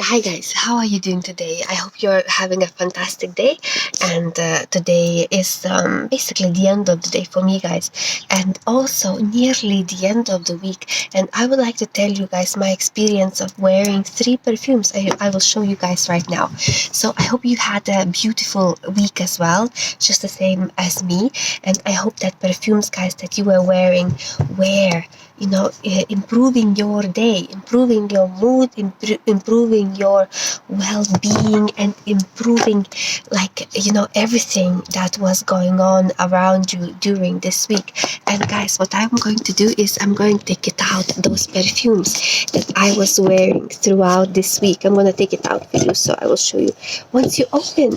Hi guys, how are you doing today? I hope you're having a fantastic day. And today is basically the end of the day for me, guys, and also nearly the end of the week. And I would like to tell you guys my experience of wearing 3 perfumes. I will show you guys right now. So I hope you had a beautiful week as well, just the same as me. And I hope that perfumes, guys, that you were wearing improving your day, improving your mood, improving your well-being, and improving everything that was going on around you during this week. And guys, what I'm going to do is I'm going to take it out, those perfumes that I was wearing throughout this week. I'm going to take it out for you, so I will show you. Once you open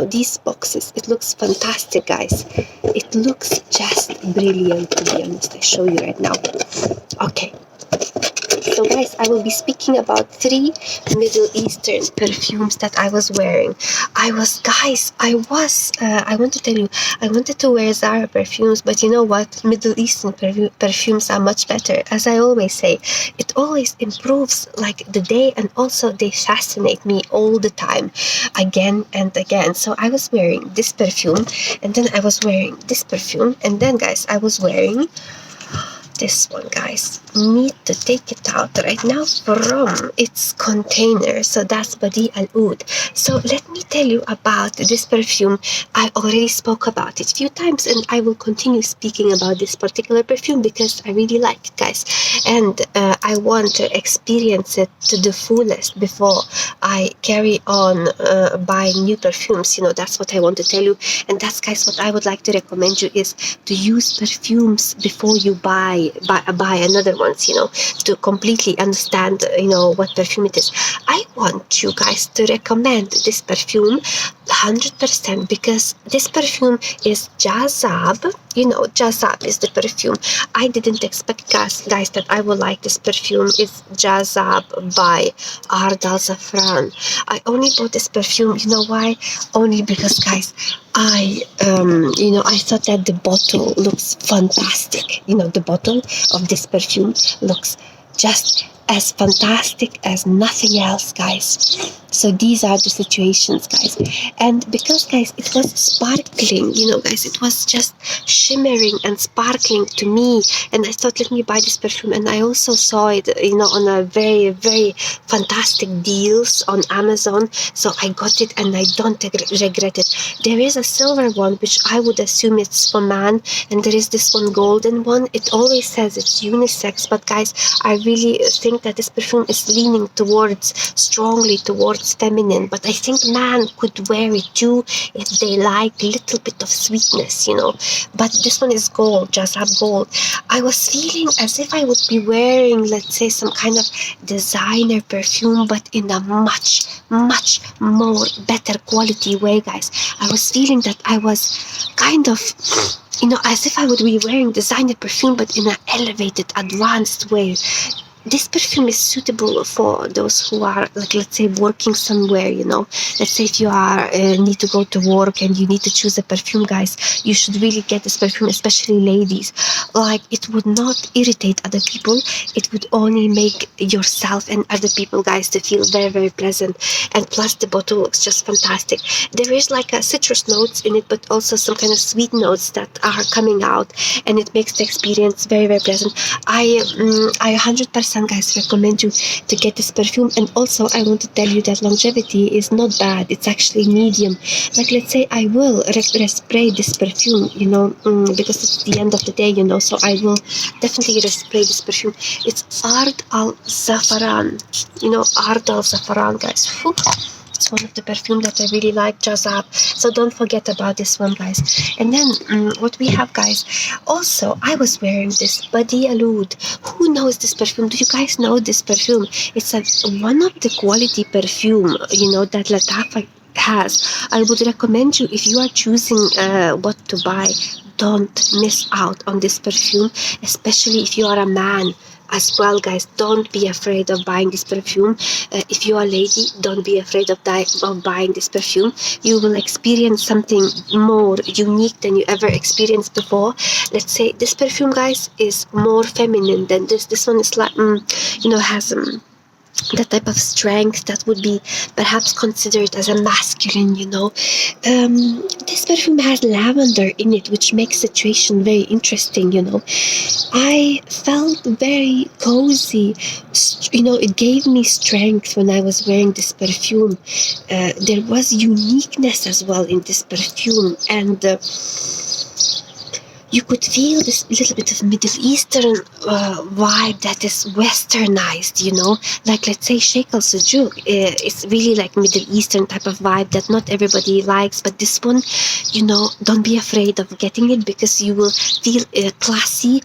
these boxes, it looks fantastic, guys. It looks just brilliant, to be honest. I show you right now. Okay, so guys, I will be speaking about 3 Middle Eastern perfumes that I was wearing. I want to tell you, I wanted to wear Zara perfumes, but you know what? Middle Eastern perfumes are much better. As I always say, it always improves like the day, and also they fascinate me all the time, again and again. So I was wearing this perfume, and then I was wearing this perfume, and then guys, I was wearing this one, guys. Need to take it out right now from its container. So that's Badi Al Oud. So let me tell you about this perfume. I already spoke about it a few times, and I will continue speaking about this particular perfume because I really like it, guys, and I want to experience it to the fullest before I carry on buying new perfumes. That's what I want to tell you. And that's, guys, what I would like to recommend you is to use perfumes before you buy another ones, to completely understand what perfume it is. I want you guys to recommend this perfume 100% because this perfume is Jazab. Jazab is the perfume. I didn't expect, guys, that I would like this perfume. It's Jazab by Ardal Zafran. I only bought this perfume, you know why? Only because, guys, I thought that the bottle looks fantastic. The bottle of this perfume looks just as fantastic as nothing else, guys. So these are the situations, guys. And because, guys, it was sparkling, guys, it was just shimmering and sparkling to me. And I thought, let me buy this perfume. And I also saw it, on a very, very fantastic deals on Amazon. So I got it, and I don't regret it. There is a silver one, which I would assume it's for man. And there is this one golden one. It always says it's unisex. But, guys, I really think that this perfume is leaning strongly towards feminine, but I think man could wear it too if they like a little bit of sweetness, but this one is gold, Jazab gold. I was feeling as if I would be wearing, let's say, some kind of designer perfume, but in a much, much more better quality way, guys. I was feeling that I was kind of as if I would be wearing designer perfume, but in an elevated, advanced way. This perfume is suitable for those who are, like, let's say, working somewhere, Let's say if you are need to go to work and you need to choose a perfume, guys, you should really get this perfume, especially ladies. Like, it would not irritate other people. It would only make yourself and other people, guys, to feel very, very pleasant. And plus, the bottle looks just fantastic. There is like a citrus notes in it, but also some kind of sweet notes that are coming out, and it makes the experience very, very pleasant. I 100%, guys, recommend you to get this perfume. And also, I want to tell you that longevity is not bad. It's actually medium. Like, let's say I will respray this perfume, because it's the end of the day, so I will definitely respray this perfume. It's Ard Al Zafaran, Ard Al Zafaran, guys. Whew. It's one of the perfume that I really like, Jazab. So don't forget about this one, guys. And then what we have, guys, also I was wearing this Badi Al Oud. Who knows this perfume? Do you guys know this perfume? It's one of the quality perfume, that Latafa has. I would recommend you, if you are choosing what to buy, don't miss out on this perfume, especially if you are a man. As well, guys, don't be afraid of buying this perfume. If you are a lady, don't be afraid of buying this perfume. You will experience something more unique than you ever experienced before. Let's say this perfume, guys, is more feminine than this. This one is like, has that type of strength that would be perhaps considered as a masculine, this perfume has lavender in it, which makes situation very interesting. I felt very cozy. It gave me strength when I was wearing this perfume. There was uniqueness as well in this perfume, and you could feel this little bit of Middle Eastern vibe that is westernized. Like, let's say Sheikh al-Sujuk. It's really like Middle Eastern type of vibe that not everybody likes, but this one, don't be afraid of getting it, because you will feel classy,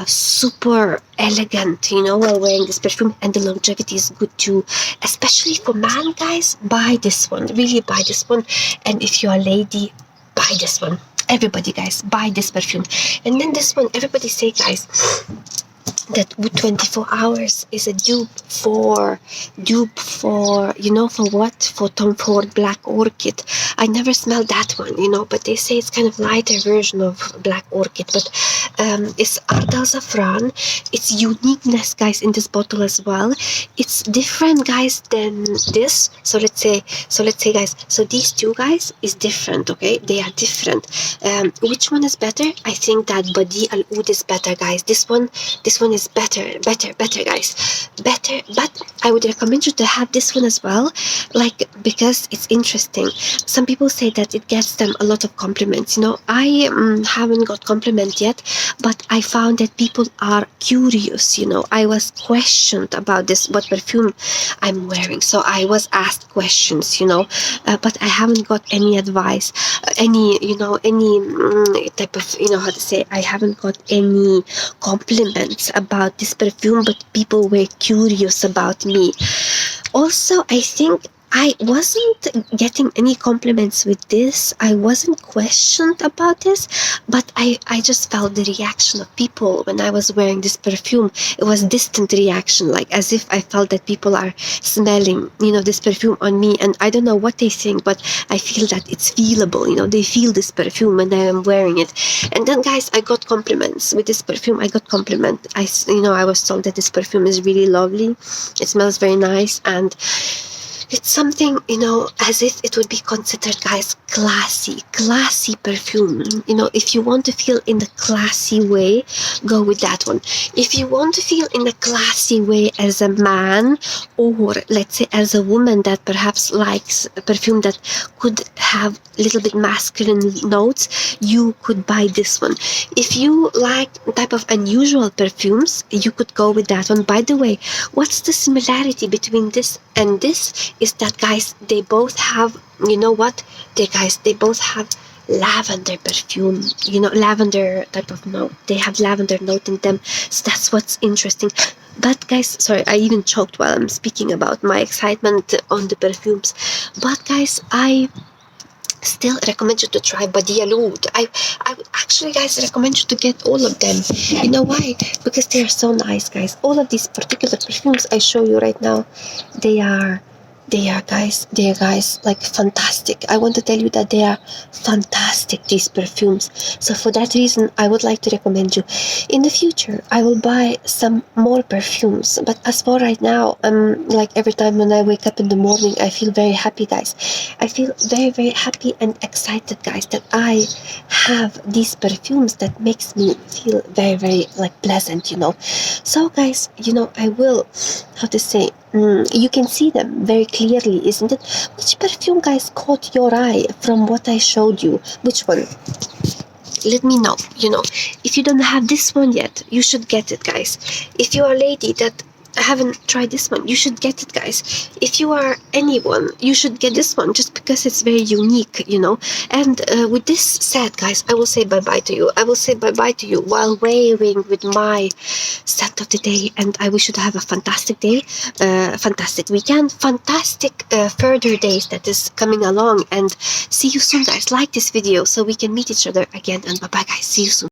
super elegant, while wearing this perfume, and the longevity is good too. Especially for man, guys, buy this one. Really buy this one. And if you're a lady, buy this one. Everybody, guys, buy this perfume. And then this one, everybody say, guys, that with 24 hours is a dupe for for what? For Tom Ford Black Orchid. I never smelled that one, but they say it's kind of lighter version of Black Orchid, but it's Ardal Saffron. It's uniqueness, guys, in this bottle as well. It's different, guys, than this. So let's say, guys, so these two, guys, is different, okay? They are different. Which one is better? I think that Badi Al Oud is better, guys. This one is better, guys. Better, but I would recommend you to have this one as well, because it's interesting. Some people say that it gets them a lot of compliments. I haven't got compliment yet, but I found that people are curious. I was questioned about what perfume I'm wearing, so I was asked questions, but I haven't got any advice, any type of, how to say, I haven't got any compliments about this perfume, but people were curious about me. Also, I think I wasn't getting any compliments with this. I wasn't questioned about this, but I just felt the reaction of people when I was wearing this perfume. It was distant reaction, like as if I felt that people are smelling, this perfume on me, and I don't know what they think, but I feel that it's feelable. They feel this perfume when I am wearing it. And then, guys, I got compliments with this perfume. I got compliment. I was told that this perfume is really lovely. It smells very nice, and it's something, as if it would be considered, guys, classy perfume. If you want to feel in the classy way, go with that one. If you want to feel in a classy way as a man, or let's say as a woman that perhaps likes a perfume that could have a little bit masculine notes, you could buy this one. If you like type of unusual perfumes, you could go with that one. By the way, what's the similarity between this and this is that, guys, they both have, they both have lavender perfume, lavender type of note. They have lavender note in them, so that's what's interesting. But, guys, sorry, I even choked while I'm speaking about my excitement on the perfumes. But, guys, I still recommend you to try Badi Al Oud. I would actually, guys, recommend you to get all of them. You know why? Because they are so nice, guys. All of these particular perfumes I show you right now, they are guys, like fantastic. I want to tell you that they are fantastic, these perfumes. So for that reason, I would like to recommend you. In the future, I will buy some more perfumes, but as for right now, like every time when I wake up in the morning, I feel very happy, guys. I feel very, very happy and excited, guys, that I have these perfumes that makes me feel very, very pleasant. So, guys, I will, how to say, you can see them very clearly, isn't it? Which perfume, guys, caught your eye from what I showed you? Which one? Let me know. If you don't have this one yet, you should get it, guys. If you are a lady that haven't tried this one, you should get it, guys. If you are anyone, you should get this one, just because it's very unique. And with this said, guys, I will say bye-bye to you. I will say bye-bye to you while wearing with my scent of the day, and I wish you to have a fantastic day, fantastic weekend, fantastic further days that is coming along, and see you soon, guys. Like this video so we can meet each other again, and bye-bye, guys. See you soon.